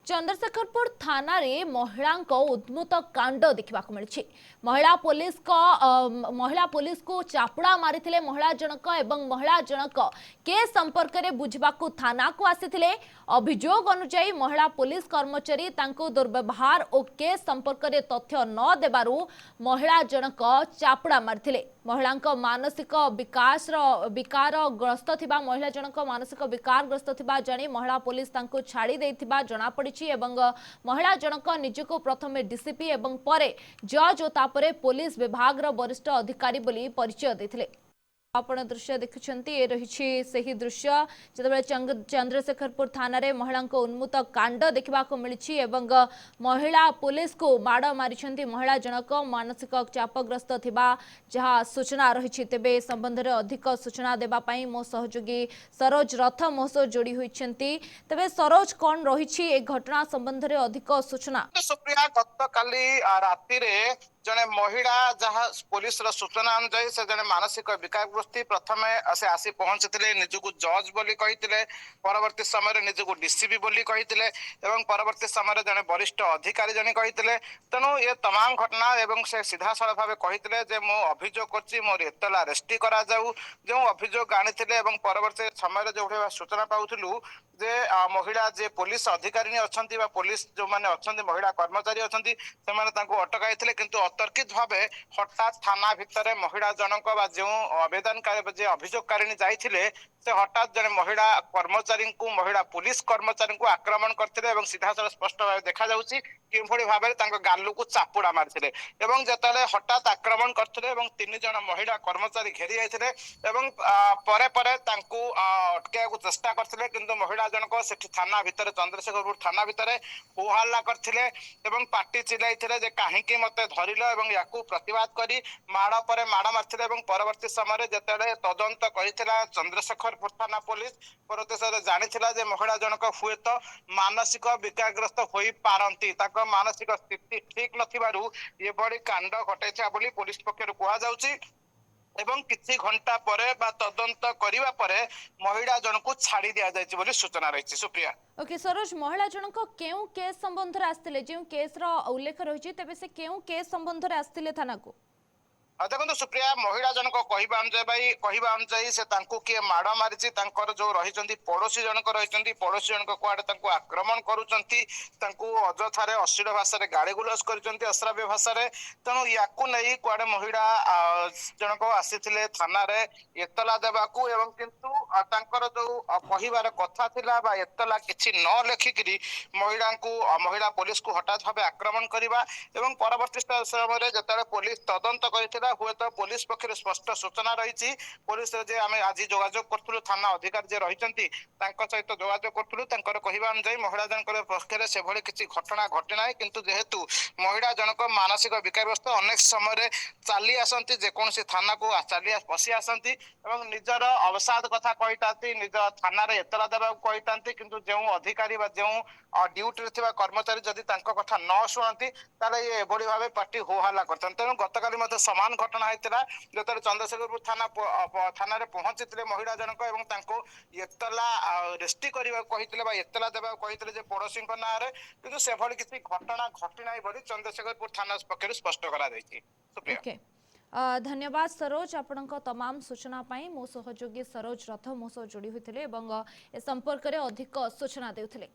चंद्रशेखरपुर थाना रे महिला उद्मुत कांड देखा मिली। महिला पुलिस को चापुड़ा मारी महिला जनक एवं महिला जनक के संपर्क में बुझा थाना को आसी। अभियोग अनुसार महिला पुलिस कर्मचारी दुर्व्यवहार और केस संपर्क में तथ्य न देबारु महिला जनक चापुड़ा मारी। महिला मानसिक विकार ग्रस्त थिबा महिला जनक मानसिक विकार ग्रस्त थिबा जानी महिला पुलिस तांको छाड़ी देथिबा जना पड़िछि एवं महिला जनक निजको प्रथमे डीसीपी एवं परे जज और तापरे पुलिस विभाग रो वरिष्ठ अधिकारी बोली परिचय देथिले। आपण दृश्य देखुछंती ए रहिछि सही दृश्य जतबे चंद्रशेखरपुर थाना रे महिला उन्मुत कांड देखा मिली एवं महिला पुलिस को माड़ मारिछंती महिला जनक मानसिक चापग्रस्त थिबा जहाँ सूचना रही। तेबे संबंध में अधिक सूचना देबा पई मो सहयोगी सरोज रथ मो सह जोड़ी होइछंती। तेबे सरोज कौन रही ए घटना संबंध में अधिक सूचना? सुप्रिया गत काली राति रे जने महिला जहाँ पुलिस सूचना अनुसार से जने मानसिक विकारग्रस्ती प्रथमे से आसी पहुंचते निजको जज बोली कही परवर्ती समय निजको डीसीपी बोली कही एवं परवर्ती समय जने वरिष्ठ अधिकारी जने कही तेणु ये तमाम घटना एवं से सीधा साल भाव कही मो अभियोग कर मोर एतला रेस्टी करा जाऊ जो अभियोग आनी परवर्ती समय जो सूचना पाऊलु जे महिला जे पुलिस अधिकारी अच्छा पुलिस जो मैंने अच्छा महिला कर्मचारी अच्छा से अटकाई किंतु अतर्कित भाव हठात थाना भितर महिला जनक जो आवेदनकारी जे अभियोगकारिणी जाइए से हठात जने महिला कर्मचारी को महिला पुलिस कर्मचारी को आक्रमण करते सीधा साल स्पष्ट भाव देखा कि भाव में गालू को चापुड़ा मारी जिते हठात आक्रमण करते तीन जन महिला कर्मचारी घेरी जाते अटक चेष्टा करते किंतु महिला जनक से थाना भितर चंद्रशेखरपुर थाना भितर होहल्ला करते पार्टी चिल्लाई कहीं मत धरिल या प्रतिवाद करी माड़ पर माड़ मारी परवर्ती समय जिते तदंत कर चंद्रशेखरपुर थाना पुलिस परवर्ती समय जानी महिला जनक हुए तो मानसिक विकारग्रस्त हो पारती मानसिक स्थिति ठीक नथिबारु कांड घटाई पुलिस पक्षर कहुछि एवं किछि घंटा परे बा तदंत करिवा परे महिला जनक को छाड़ी दिया जायछि बोली सूचना रही। सुप्रिया ओके सरोज महिला जनक केउ केस संबंध रे आस्तिले जे केस रो उल्लेख रही तेबे से केउ केस संबंध रे आस्तिले थाना को? देखो सुप्रिया महिला जनक कहवा अनुसार से किए माड़ मारी जो रही पड़ोशी जनक रही पड़ोशी जनक कुआडे आक्रमण करुँच अजथारे अश्लील भाषा गाड़ी गुलस कर अश्राव्य भाषा तेणु या कुआडे महिला जनक आसी थाना रे एतला देवाकू एवं किंतु जो कहबार कथा थिला बा एतला किछि न लेखिकी महिला पुलिस को हठात भाव आक्रमण करवा एवं परवर्ती समय जिते पुलिस तदंत कर हुए तो पुलिस पक्षर स्पष्ट सूचना रही पुलिस आम आज जोगाजोग करूँ थाना अधिकारी जे रही सहित जोगाजोग करूँ कहवा अनुसार महिला जनक पक्षर से किसी घटना घटी ना किंतु जेहेतु महिला जनक मानसिक विकारग्रस्त अनेक समय चली आसती जेकोसी थाना को चली पशि आसती निजर अवसाद कथा कही निज थाना एतला देवा कही किंतु जो अधिकारी जो ड्यूटी कर्मचारी जदि कथा न शुणती ये भाव पार्टी होहल्ला करते तेणु गतकाली समान घटना होता जो चंद्रशेखरपुर थाना पहुंची महिला जनक एतला रेस्टी करने कहते एतला देवा कहते पड़ोशी ना कि से किसी घटना घटी ना चंद्रशेखरपुर थाना पक्ष स्पष्ट कर। धन्यवाद सरोज आपण तमाम सूचना पाई मो सहयोगी सरोज रथ मो सह जोड़ी होते ए संपर्क में अधिक सूचना देउथिले।